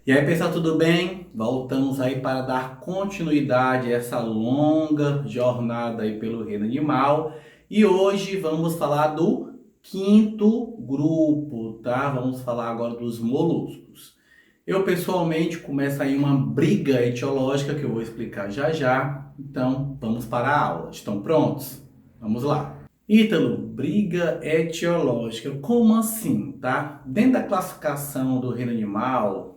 E aí, pessoal, tudo bem? Voltamos aí para dar continuidade a essa longa jornada aí pelo reino animal. E hoje vamos falar do quinto grupo, tá? Vamos falar agora dos moluscos. Eu pessoalmente começo aí uma briga etiológica que eu vou explicar já já. Então, vamos para a aula. Estão prontos? Vamos lá. Ítalo, briga etiológica. Como assim, tá? Dentro da classificação do reino animal,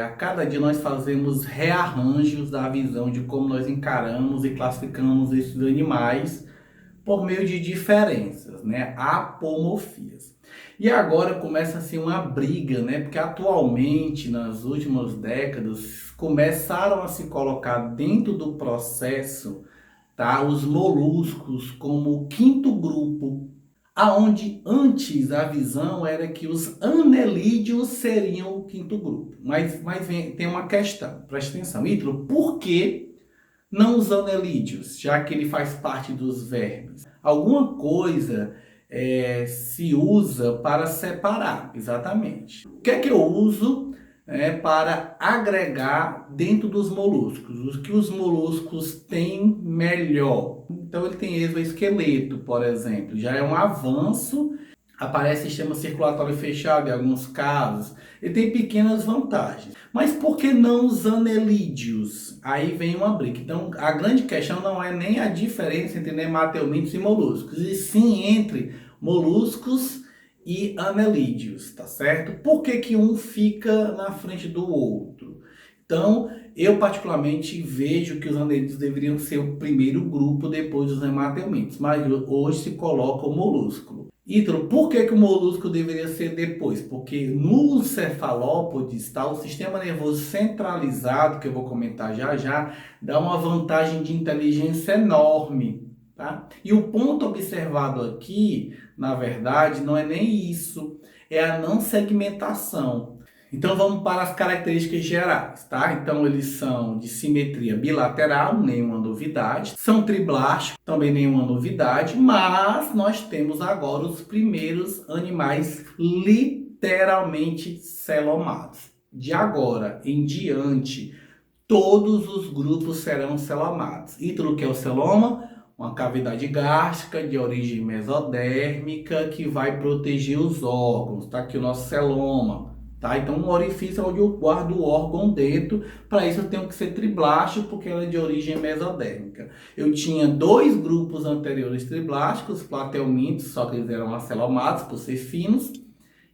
a cada dia nós fazemos rearranjos da visão de como nós encaramos e classificamos esses animais por meio de diferenças, né? Apomorfias. E agora começa a ser uma briga, né? Porque atualmente, nas últimas décadas, começaram a se colocar dentro do processo, tá, os moluscos como o quinto grupo, aonde antes a visão era que os anelídeos seriam o quinto grupo. Mas tem uma questão, preste atenção, Ítalo, por que não os anelídeos, já que ele faz parte dos vermes? Alguma coisa se usa para separar, exatamente. O que é que eu uso para agregar dentro dos moluscos? O que os moluscos têm melhor? Então ele tem exoesqueleto, por exemplo, já é um avanço. Aparece sistema circulatório fechado em alguns casos. Ele tem pequenas vantagens. Mas por que não os anelídeos? Aí vem uma briga. Então, a grande questão não é nem a diferença entre nematelmintos e moluscos, e sim entre moluscos e anelídeos, tá certo? Por que que um fica na frente do outro? Então, eu particularmente vejo que os anelídeos deveriam ser o primeiro grupo depois dos nematelmintos, mas hoje se coloca o molúsculo. Ítalo, por que que o molusco deveria ser depois? Porque no cefalópodes, tá, o sistema nervoso centralizado, que eu vou comentar já já, dá uma vantagem de inteligência enorme, tá? E o ponto observado aqui, na verdade, não é nem isso, é a não segmentação. Então vamos para as características gerais, tá? Então eles são de simetria bilateral, nenhuma novidade. São triblásticos, também nenhuma novidade. Mas nós temos agora os primeiros animais literalmente celomados. De agora em diante, todos os grupos serão celomados. Ítalo, que é o celoma? Uma cavidade gástrica de origem mesodérmica que vai proteger os órgãos. Tá aqui o nosso celoma. Tá? Então, um orifício é onde eu guardo o órgão dentro. Para isso, eu tenho que ser triblástico, porque ela é de origem mesodérmica. Eu tinha dois grupos anteriores triblásticos, platelmintos, só que eles eram acelomados por ser finos,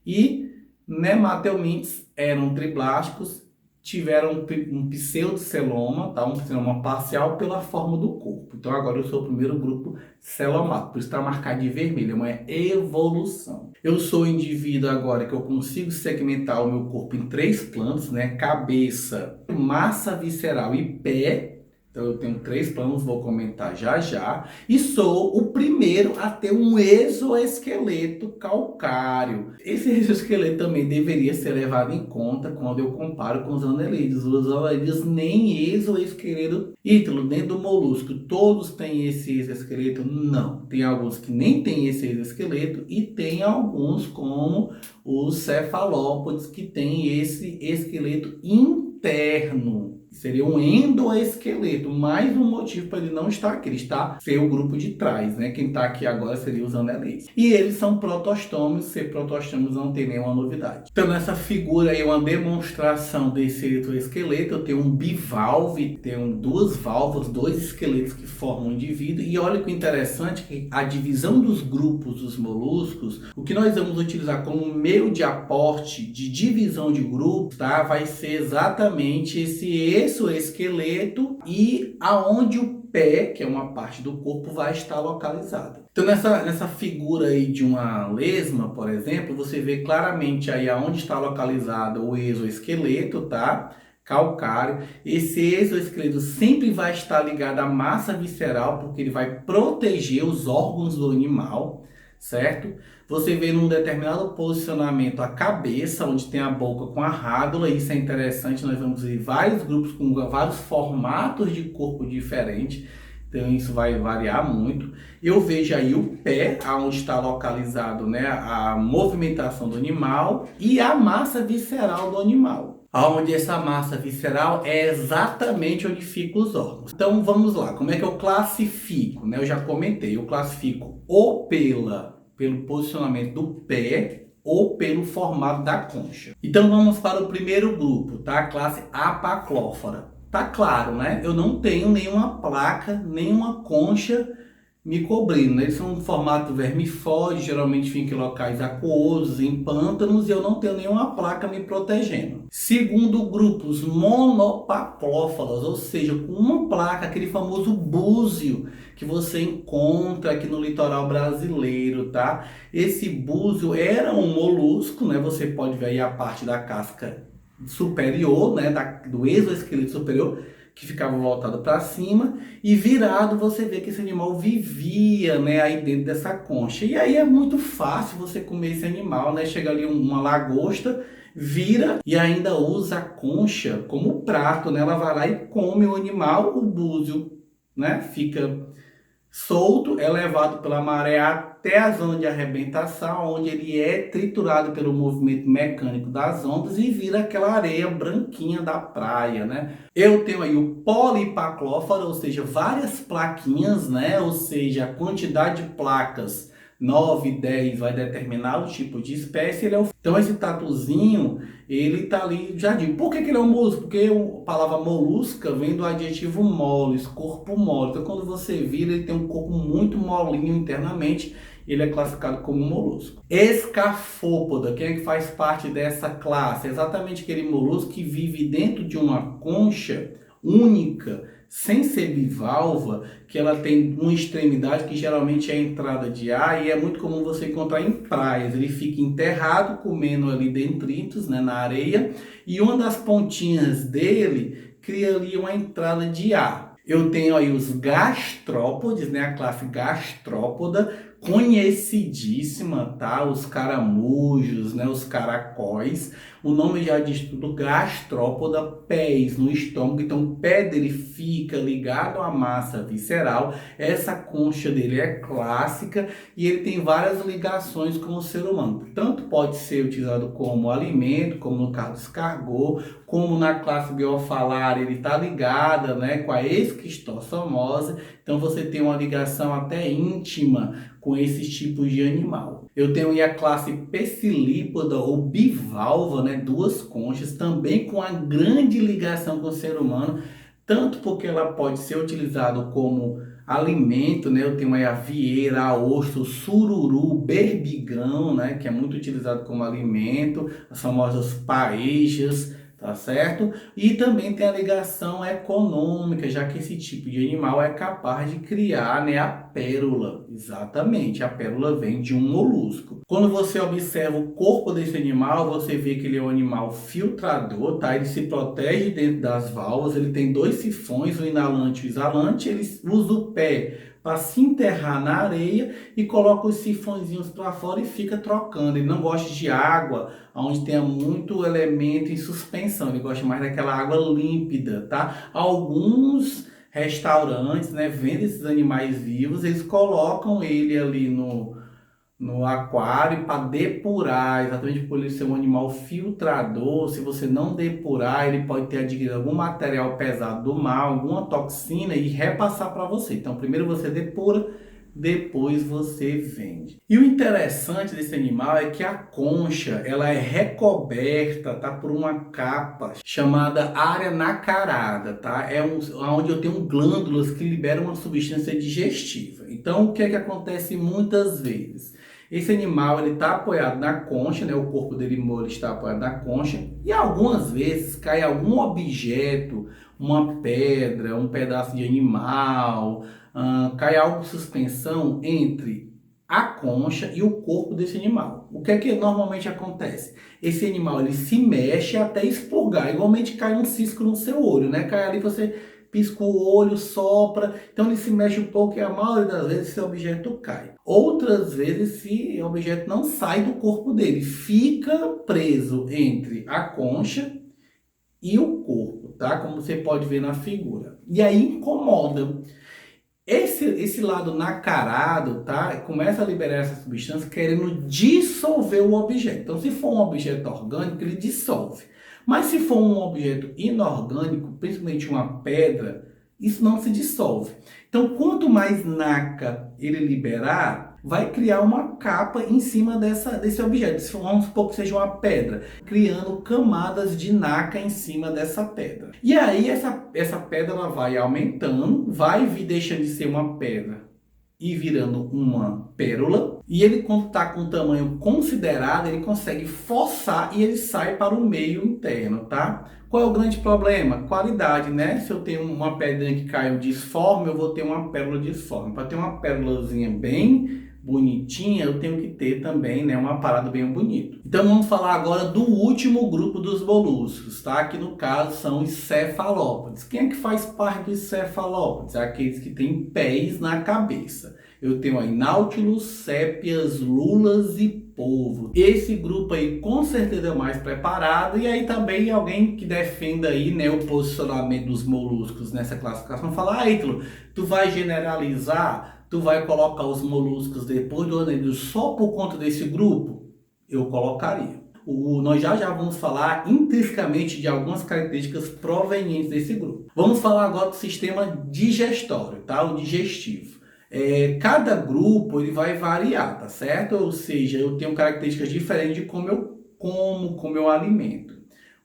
e nematelmintos eram triblásticos, tiveram um pseudoceloma, tá? Um celoma parcial pela forma do corpo. Então agora eu sou o primeiro grupo celomado, por isso está marcado de vermelho, é uma evolução. Eu sou o indivíduo agora que eu consigo segmentar o meu corpo em três planos, né? Cabeça, massa visceral e pé. Então eu tenho três planos, vou comentar já já. E sou o primeiro a ter um exoesqueleto calcáreo. Esse exoesqueleto também deveria ser levado em conta quando eu comparo com os anelídeos. Os anelídeos nem exoesqueleto. Ítalo, dentro do molusco, todos têm esse exoesqueleto? Não. Tem alguns que nem têm esse exoesqueleto e tem alguns, como os cefalópodes, que tem esse esqueleto interno. Seria um endoesqueleto, mais um motivo para ele não estar aqui. Ele está ser o grupo de trás, né? Quem está aqui agora seria os anelídeos. E eles são protostômios, ser protostômios não tem nenhuma novidade. Então, nessa figura aí, uma demonstração desse exoesqueleto, eu tenho um bivalve, tenho duas válvulas, dois esqueletos que formam um indivíduo. E olha que interessante, que a divisão dos grupos dos moluscos, o que nós vamos utilizar como meio de aporte, de divisão de grupos, tá? Vai ser exatamente esse exoesqueleto e aonde o pé, que é uma parte do corpo, vai estar localizado. Então nessa figura aí de uma lesma, por exemplo, você vê claramente aí aonde está localizado o exoesqueleto, tá? Calcário. Esse exoesqueleto sempre vai estar ligado à massa visceral, porque ele vai proteger os órgãos do animal, certo? Você vê num determinado posicionamento a cabeça, onde tem a boca com a rádula, isso é interessante, nós vamos ver vários grupos com vários formatos de corpo diferentes, então isso vai variar muito. Eu vejo aí o pé, onde está localizado, né, a movimentação do animal e a massa visceral do animal. Onde essa massa visceral é exatamente onde ficam os órgãos. Então vamos lá, como é que eu classifico? Né? Eu já comentei, eu classifico ou pelo posicionamento do pé ou pelo formato da concha. Então vamos para o primeiro grupo, tá? A classe Apaclófora. Tá claro, né? Eu não tenho nenhuma placa, nenhuma concha me cobrindo, né? Eles são um formato vermifóide, geralmente ficam em locais aquosos, em pântanos, e eu não tenho nenhuma placa me protegendo. Segundo grupo, os monopaclófalos, ou seja, com uma placa, aquele famoso búzio que você encontra aqui no litoral brasileiro, tá? Esse búzio era um molusco, né? Você pode ver aí a parte da casca superior, né? Do exoesqueleto superior, que ficava voltado para cima, e virado você vê que esse animal vivia, né, aí dentro dessa concha. E aí é muito fácil você comer esse animal, né? Chega ali uma lagosta, vira e ainda usa a concha como prato, né? Ela vai lá e come o animal, o búzio, né? Fica solto, é levado pela maré até a zona de arrebentação, onde ele é triturado pelo movimento mecânico das ondas e vira aquela areia branquinha da praia, né? Eu tenho aí o polipaclófaro, ou seja, várias plaquinhas, né? Ou seja, a quantidade de placas 9, 10 vai determinar o tipo de espécie. Então esse tatuzinho, ele tá ali, já digo. Por que ele é um molusco? Porque a palavra molusca vem do adjetivo moles, corpo mole. Então quando você vira, ele tem um corpo muito molinho internamente, ele é classificado como molusco. Escafópoda, quem é que faz parte dessa classe? É exatamente aquele molusco que vive dentro de uma concha única, sem ser bivalva, que ela tem uma extremidade que geralmente é a entrada de ar, e é muito comum você encontrar em praias. Ele fica enterrado, comendo ali detritos, né, na areia, e uma das pontinhas dele cria ali uma entrada de ar. Eu tenho aí os gastrópodes, né, a classe gastrópoda, conhecidíssima, tá? Os caramujos, né, os caracóis. O nome já diz tudo, gastrópoda, pés no estômago. Então o pé dele fica ligado à massa visceral. Essa concha dele é clássica e ele tem várias ligações com o ser humano. Tanto pode ser utilizado como alimento, como no caso do escargot, como na classe Biofalar, ele está ligada, né, com a esquistossomose. Então você tem uma ligação até íntima com esses tipos de animal. Eu tenho aí a classe Pessilípoda ou bivalva, né, duas conchas, também com a grande ligação com o ser humano, tanto porque ela pode ser utilizada como alimento, né? Eu tenho aí a vieira, a ostra, o sururu, o berbigão, né, que é muito utilizado como alimento, as famosas paejas, tá certo? E também tem a ligação econômica, já que esse tipo de animal é capaz de criar, né, a pérola. Exatamente, a pérola vem de um molusco. Quando você observa o corpo desse animal, você vê que ele é um animal filtrador, tá? Ele se protege dentro das válvulas, ele tem dois sifões, o inalante e o exalante, ele usa o pé para se enterrar na areia e coloca os sifõezinhos para fora e fica trocando. Ele não gosta de água onde tenha muito elemento em suspensão, ele gosta mais daquela água límpida, tá? Alguns restaurantes, né, vendem esses animais vivos, eles colocam ele ali no aquário para depurar, exatamente por ele ser um animal filtrador. Se você não depurar, ele pode ter adquirido algum material pesado do mar, alguma toxina e repassar para você. Então, primeiro você depura, depois você vende. E o interessante desse animal é que a concha, ela é recoberta, tá, por uma capa chamada área nacarada, tá? Onde eu tenho glândulas que liberam uma substância digestiva. Então, o que é que acontece muitas vezes? Esse animal ele está apoiado na concha, né? O corpo dele mole está apoiado na concha e algumas vezes cai algum objeto, uma pedra, um pedaço de animal, cai algo de suspensão entre a concha e o corpo desse animal. O que é que normalmente acontece? Esse animal ele se mexe até expurgar, igualmente cai um cisco no seu olho, né? Cai ali, você pisca o olho, sopra, então ele se mexe um pouco e a maioria das vezes esse objeto cai. Outras vezes esse objeto não sai do corpo dele, fica preso entre a concha e o corpo, tá? Como você pode ver na figura. E aí incomoda. Esse lado nacarado, tá? Começa a liberar essa substância querendo dissolver o objeto. Então, se for um objeto orgânico, ele dissolve. Mas se for um objeto inorgânico, principalmente uma pedra, isso não se dissolve. Então, quanto mais nácar ele liberar, vai criar uma capa em cima desse objeto. Vamos supor que seja uma pedra, criando camadas de nácar em cima dessa pedra. E aí essa pedra ela vai aumentando, vai deixando de ser uma pedra e virando uma pérola. E ele, quando está com um tamanho considerado, ele consegue forçar e ele sai para o meio interno, tá? Qual é o grande problema? Qualidade, né? Se eu tenho uma pedrinha que caiu disforme, eu vou ter uma pérola disforme. Para ter uma pérolazinha bem bonitinha, eu tenho que ter também, né, uma parada bem bonita. Então vamos falar agora do último grupo dos moluscos, tá? Que no caso são os cefalópodes. Quem é que faz parte dos cefalópodes? Aqueles que têm pés na cabeça. Eu tenho aí náutilos, sépias, lulas e polvo. Esse grupo aí com certeza é mais preparado, e aí também alguém que defenda aí, né, o posicionamento dos moluscos nessa classificação fala: Ítalo, tu vai generalizar? Tu vai colocar os moluscos depois do anelho só por conta desse grupo? Eu colocaria. Nós já vamos falar intrinsecamente de algumas características provenientes desse grupo. Vamos falar agora do sistema digestório, tá? O digestivo. Cada grupo ele vai variar, tá certo? Ou seja, eu tenho características diferentes de como eu alimento.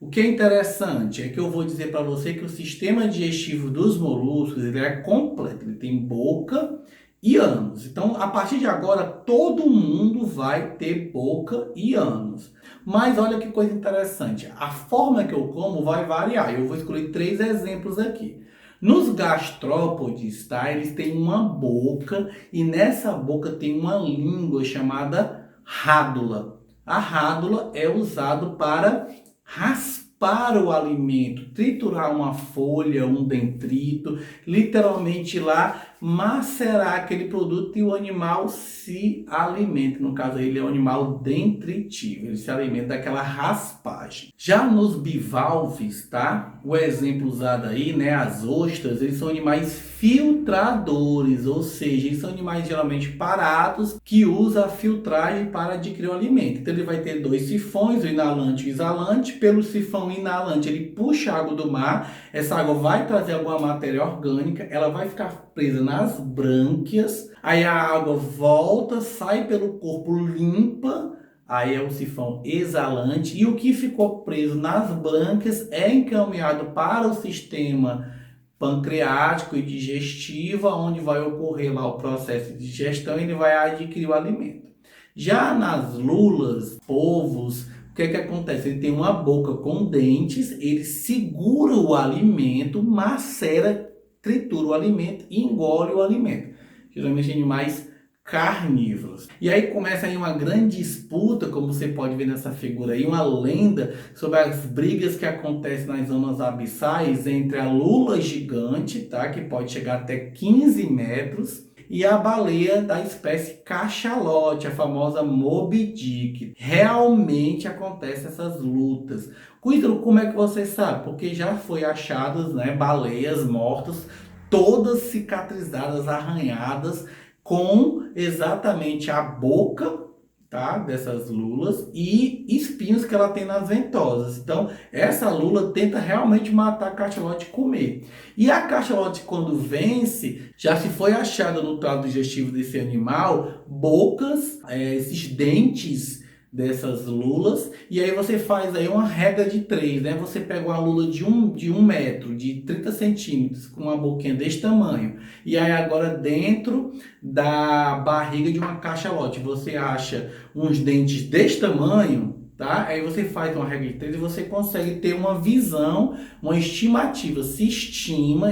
O que é interessante é que eu vou dizer para você que o sistema digestivo dos moluscos ele é completo. Ele tem boca e ânus. Então, a partir de agora, todo mundo vai ter boca e ânus. Mas olha que coisa interessante. A forma que eu como vai variar. Eu vou escolher 3 exemplos aqui. Nos gastrópodes, tá? Eles têm uma boca e nessa boca tem uma língua chamada rádula. A rádula é usado para raspar o alimento, triturar uma folha, um detrito, literalmente lá macerar aquele produto e o animal se alimenta. No caso ele é um animal detritivo, ele se alimenta daquela raspagem. Já nos bivalves, tá? O exemplo usado aí, né? As ostras, eles são animais filtradores, ou seja, eles são animais geralmente parados que usam a filtragem para adquirir o alimento. Então ele vai ter 2 sifões, o inalante e o exalante. Pelo sifão inalante ele puxa a água do mar, essa água vai trazer alguma matéria orgânica, ela vai ficar presa nas brânquias, aí a água volta, sai pelo corpo limpa, aí é o sifão exalante, e o que ficou preso nas brânquias é encaminhado para o sistema pancreático e digestivo, onde vai ocorrer lá o processo de digestão e ele vai adquirir o alimento. Já nas lulas, polvos, o que acontece? Ele tem uma boca com dentes, ele segura o alimento, macera, tritura o alimento e engole o alimento. Geralmente animais carnívoros. E aí começa aí uma grande disputa, como você pode ver nessa figura aí, uma lenda sobre as brigas que acontecem nas zonas abissais entre a lula gigante, tá? Que pode chegar até 15 metros, e a baleia da espécie cachalote, a famosa Moby Dick. Realmente acontecem essas lutas. Ítalo, como é que você sabe? Porque já foi achadas, né, baleias mortas, todas cicatrizadas, arranhadas, com exatamente a boca, tá, dessas lulas e espinhos que ela tem nas ventosas. Então, essa lula tenta realmente matar a cachalote e comer. E a cachalote, quando vence, já se foi achada no trato digestivo desse animal bocas, esses dentes dessas lulas, e aí você faz aí uma regra de 3, né? Você pega uma lula de 1 metro, de 30 centímetros, com uma boquinha desse tamanho, e aí agora dentro da barriga de uma cachalote você acha uns dentes desse tamanho, tá? Aí você faz uma regra de 3 e você consegue ter uma visão, uma estimativa. Se estima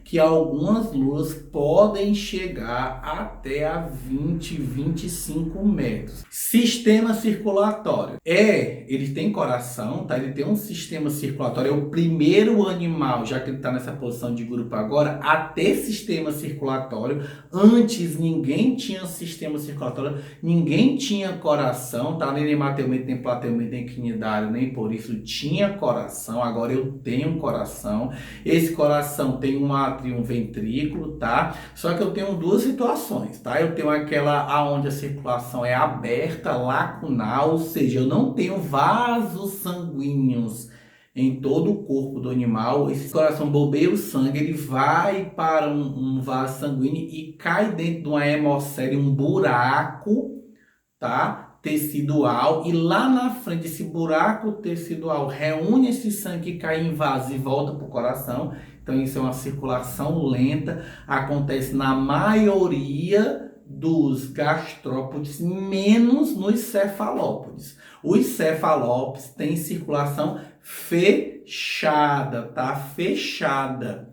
que algumas lulas podem chegar até a 20, 25 metros. Sistema circulatório. Ele tem coração, tá? Ele tem um sistema circulatório. É o primeiro animal, já que ele está nessa posição de grupo agora, a ter sistema circulatório. Antes ninguém tinha sistema circulatório, ninguém tinha coração, tá? Ele animal tem mente, nem plateia, nem quinidário, nem por isso tinha coração. Agora eu tenho um coração. Esse coração tem um átrio e um ventrículo, tá? Só que eu tenho duas situações, tá? Eu tenho aquela aonde a circulação é aberta, lacunal, ou seja, eu não tenho vasos sanguíneos em todo o corpo do animal. Esse coração bombeia o sangue, ele vai para um vaso sanguíneo e cai dentro de uma hemocele, um buraco, tá? Tecidual, e lá na frente esse buraco tecidual reúne esse sangue que cai em vaso e volta para o coração. Então isso é uma circulação lenta, acontece na maioria dos gastrópodes, menos nos cefalópodes. Os cefalópodes têm circulação fechada, tá? Fechada.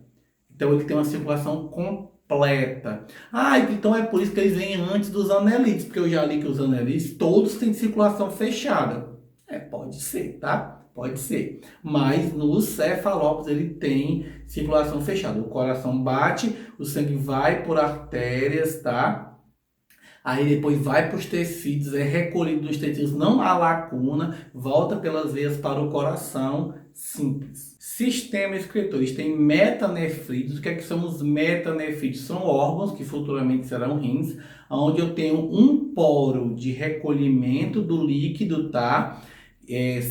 Então ele tem uma circulação completa. Ah, então é por isso que eles vêm antes dos anelides, porque eu já li que os anelides todos têm circulação fechada. Pode ser, tá? Pode ser. Mas nos cefalópodes ele tem circulação fechada. O coração bate, o sangue vai por artérias, tá? Aí depois vai para os tecidos, é recolhido dos tecidos, não há lacuna, volta pelas veias para o coração, simples. Sistema excretor, eles têm metanefrídeos. O que é que são os metanefrídeos? São órgãos que futuramente serão rins, onde eu tenho um poro de recolhimento do líquido, tá?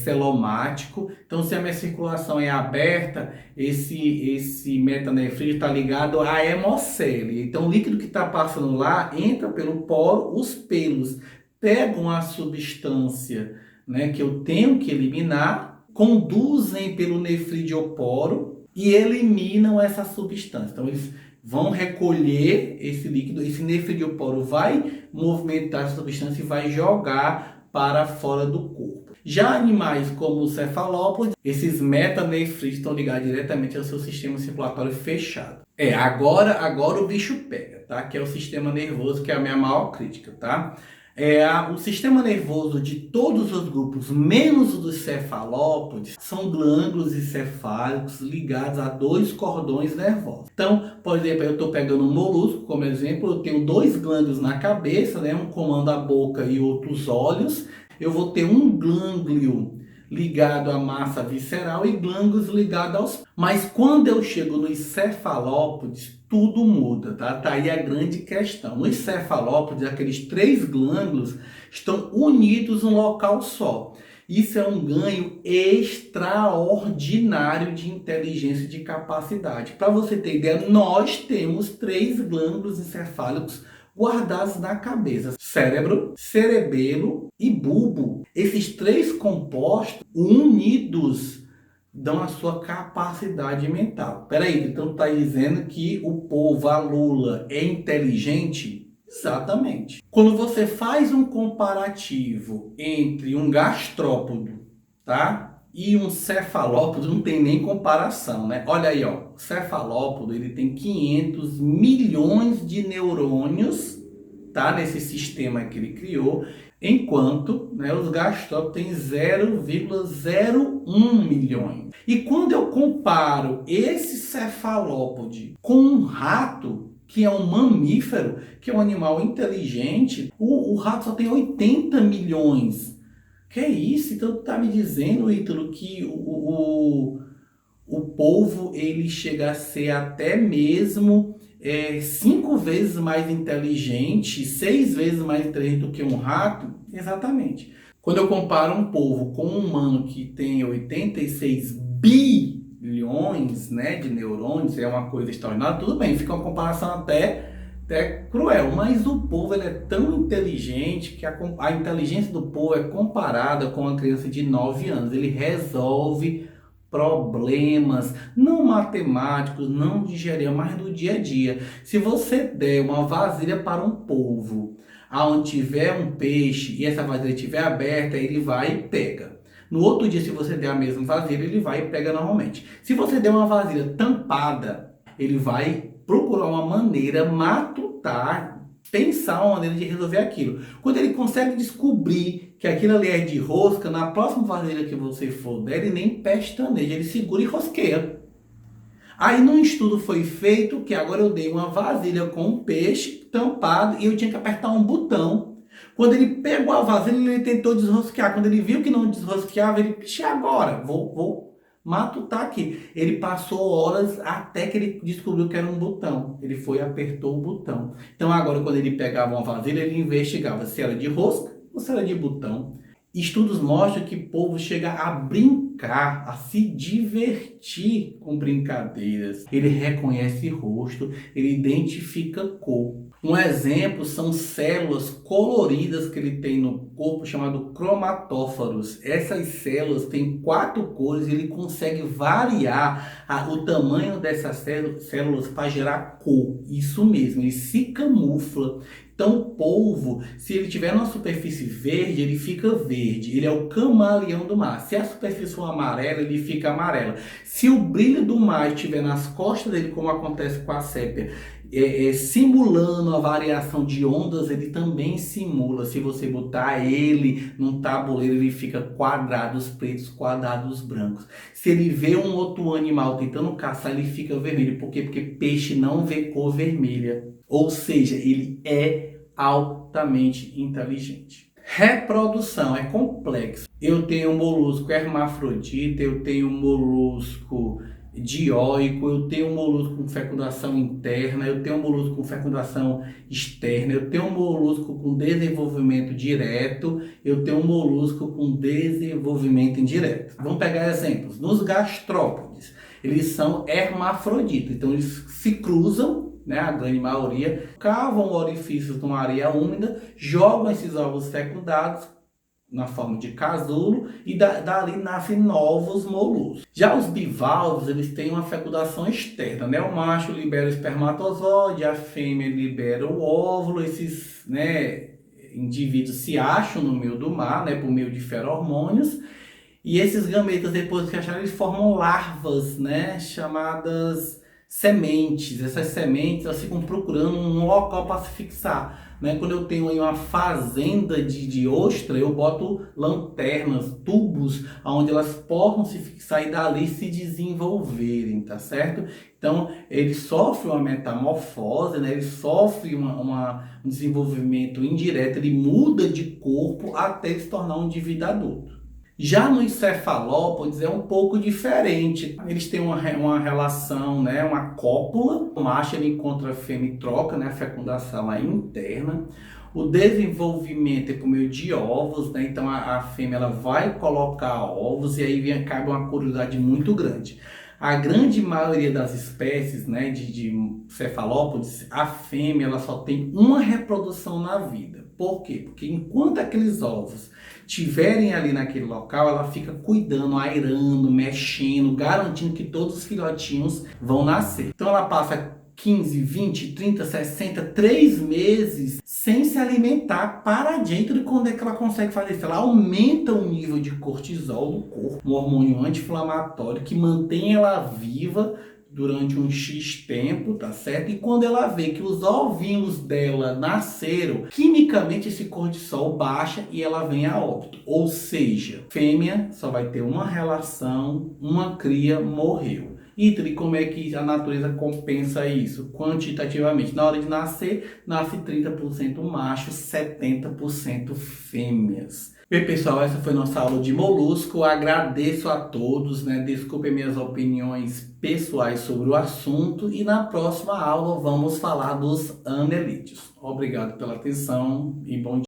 Celomático. Então, se a minha circulação é aberta, esse metanefrídeo está ligado à hemocele. Então, o líquido que está passando lá entra pelo poro, os pelos pegam a substância, né, que eu tenho que eliminar, conduzem pelo nefridioporo e eliminam essa substância. Então, eles vão recolher esse líquido, esse nefridioporo vai movimentar essa substância e vai jogar para fora do corpo. Já animais como o cefalópodes, esses metanefrídeos estão ligados diretamente ao seu sistema circulatório fechado. Agora o bicho pega, tá? Que é o sistema nervoso, que é a minha maior crítica, tá? O sistema nervoso de todos os grupos, menos o dos cefalópodes, são glândulos encefálicos ligados a dois cordões nervosos. Então, por exemplo, eu estou pegando um molusco como exemplo, eu tenho dois glândulos na cabeça, né? Um comanda a boca e outro os olhos. Eu vou ter um glânglio ligado à massa visceral e glândulos ligados aos... Mas quando eu chego nos cefalópodes, tudo muda, tá? Tá aí a grande questão. Nos cefalópodes, aqueles três glândulos estão unidos num local só. Isso é um ganho extraordinário de inteligência e de capacidade. Para você ter ideia, nós temos três glândulos encefálicos guardados na cabeça: cérebro, cerebelo e bulbo. Esses três compostos unidos dão a sua capacidade mental. Peraí, então tá dizendo que o povo, a lula, é inteligente? Exatamente. Quando você faz um comparativo entre um gastrópodo, tá? E um cefalópodo, não tem nem comparação, né? Olha aí, ó, o cefalópodo, ele tem 500 milhões de neurônios, tá? Nesse sistema que ele criou, enquanto, né, os gastrópodos têm 0,01 milhões. E quando eu comparo esse cefalópode com um rato, que é um mamífero, que é um animal inteligente, o rato só tem 80 milhões. Que é isso? Então tu tá me dizendo, Ítalo, que o polvo ele chega a ser até mesmo 5 vezes mais inteligente, 6 vezes mais inteligente do que um rato? Exatamente. Quando eu comparo um polvo com um humano que tem 86 bilhões, né, de neurônios, é uma coisa extraordinária, tudo bem, fica uma comparação até cruel, mas o povo ele é tão inteligente que a inteligência do povo é comparada com uma criança de 9 anos. Ele resolve problemas, não matemáticos, não de engenharia, mas do dia a dia. Se você der uma vasilha para um polvo, aonde tiver um peixe e essa vasilha estiver aberta, ele vai e pega. No outro dia, se você der a mesma vasilha, ele vai e pega normalmente. Se você der uma vasilha tampada, ele vai procurar uma maneira, matutar, pensar uma maneira de resolver aquilo. Quando ele consegue descobrir que aquilo ali é de rosca, na próxima vasilha que você for der, ele nem pestaneja, ele segura e rosqueia. Aí num estudo foi feito que agora eu dei uma vasilha com um peixe tampado e eu tinha que apertar um botão. Quando ele pegou a vasilha, ele tentou desrosquear. Quando ele viu que não desrosqueava, ele, "Ixi, agora, vou matutar aqui." Ele passou horas até que ele descobriu que era um botão. Ele foi e apertou o botão. Então agora, quando ele pegava uma vasilha, ele investigava se era de rosca ou se era de botão. Estudos mostram que o povo chega a brincar, a se divertir com brincadeiras. Ele reconhece rosto, ele identifica cor. Um exemplo são células coloridas que ele tem no corpo, chamado cromatóforos. Essas células têm 4 cores e ele consegue variar o tamanho dessas células para gerar cor. Isso mesmo, ele se camufla. Então, o polvo, se ele tiver numa superfície verde, ele fica verde. Ele é o camaleão do mar. Se a superfície for amarela, ele fica amarela. Se o brilho do mar estiver nas costas dele, como acontece com a sépia, simulando a variação de ondas, ele também simula. Se você botar ele num tabuleiro, ele fica quadrados pretos, quadrados brancos. Se ele vê um outro animal tentando caçar, ele fica vermelho. Por quê? Porque peixe não vê cor vermelha. Ou seja, ele é altamente inteligente. Reprodução é complexo. Eu tenho um molusco hermafrodita, eu tenho um molusco dioico, eu tenho um molusco com fecundação interna, eu tenho um molusco com fecundação externa, eu tenho um molusco com desenvolvimento direto, eu tenho um molusco com desenvolvimento indireto. Vamos pegar exemplos. Nos gastrópodes, eles são hermafroditas, então eles se cruzam, né, a grande maioria, cavam orifícios numa areia úmida, jogam esses ovos fecundados na forma de casulo e dali nascem novos moluscos. Já os bivalves, eles têm uma fecundação externa, né? O macho libera o espermatozoide, a fêmea libera o óvulo, esses, né, indivíduos se acham no meio do mar, né, por meio de feromônios, e esses gametas, depois que acharem, eles formam larvas, né, chamadas sementes. Essas sementes, elas ficam procurando um local para se fixar, né? Quando eu tenho aí uma fazenda de ostra, eu boto lanternas, tubos, onde elas possam se fixar e dali se desenvolverem, tá certo? Então, ele sofre uma metamorfose, né? Ele sofre um desenvolvimento indireto, ele muda de corpo até se tornar um indivíduo adulto. Já nos cefalópodes é um pouco diferente. Eles têm uma relação, né, uma cópula. O macho ele encontra a fêmea e troca, né, a fecundação é interna. O desenvolvimento é por meio de ovos, né? Então a fêmea ela vai colocar ovos e aí cabe uma curiosidade muito grande. A grande maioria das espécies, né, de cefalópodes, a fêmea ela só tem uma reprodução na vida. Por quê? Porque enquanto aqueles ovos estiverem ali naquele local, ela fica cuidando, airando, mexendo, garantindo que todos os filhotinhos vão nascer. Então ela passa 15, 20, 30, 60, 3 meses sem se alimentar para dentro. E quando é que ela consegue fazer isso? Ela aumenta o nível de cortisol do corpo, um hormônio anti-inflamatório que mantém ela viva durante um X tempo, tá certo? E quando ela vê que os ovinhos dela nasceram, quimicamente esse cortisol baixa e ela vem a óbito. Ou seja, fêmea só vai ter uma relação, uma cria morreu. E como é que a natureza compensa isso? Quantitativamente. Na hora de nascer, nasce 30% macho, 70% fêmeas. Bem, pessoal, essa foi nossa aula de molusco. Agradeço a todos, né? Desculpem minhas opiniões pessoais sobre o assunto. E na próxima aula vamos falar dos anelídeos. Obrigado pela atenção e bom dia.